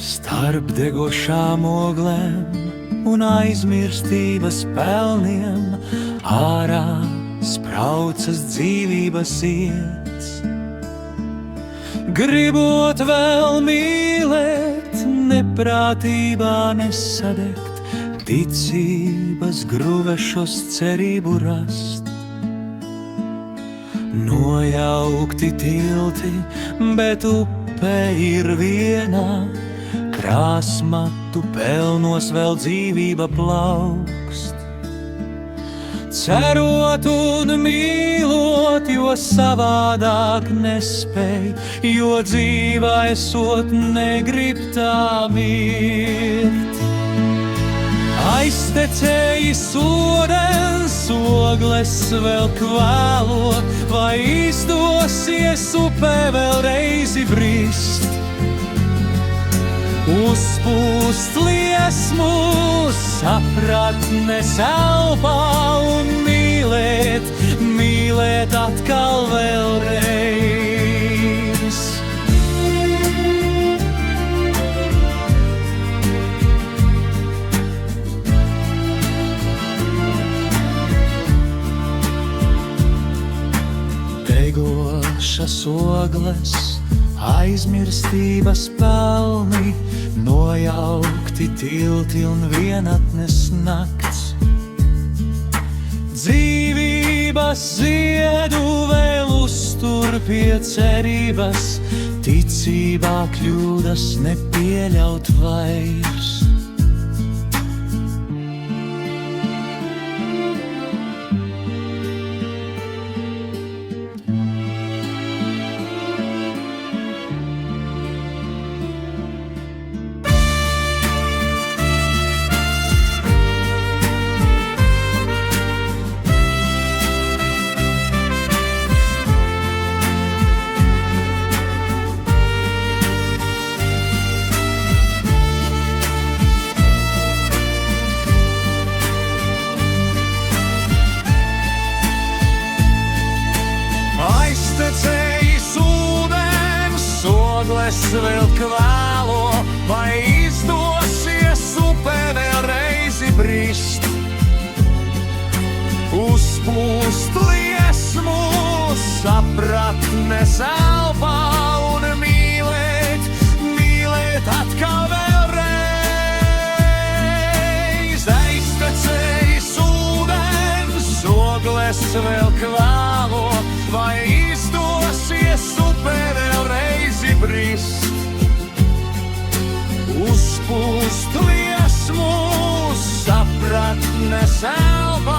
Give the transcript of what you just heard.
Starp degošām oglēm un aizmirstības pelniem ārā spraucas dzīvības iets. Gribot vēl mīlēt, neprātībā nesadegt, ticības gruvešos cerību rast. Nojaukti tilti, bet upe ir viena, krāsmatu pelnos vēl dzīvība plaukst. Cerot un mīlot, jo savādāk nespēj, jo dzīvā esot negrib tā mirt. Aiztecējis ūdens, ogles vēl kvēlo, vai izdosies upē vēlreiz brist. Uzpūst liesmu, sapratnes elpā un mīlēt, mīlēt atkal vēlreiz. Degošas ogles, aizmirstības pelni, nojaukti tilti un vienatnes nakts. Dzīvības ziedu vēl uztur pie cerības, ticībā kļūdas nepieļaut vairs. Aiztecējis ūdens, ogles vēl kvēlo, vai izdosies upē vēlreiz brist. Uzpūst liesmu, sapratnes elpā un mīlēt, mīlēt atkal vēlreiz. Aiztecējis ūdens, ogles vēl kvēlo, vai izdosies upē vēlreiz brist. Uzpūst liesmu, sapratnes elpā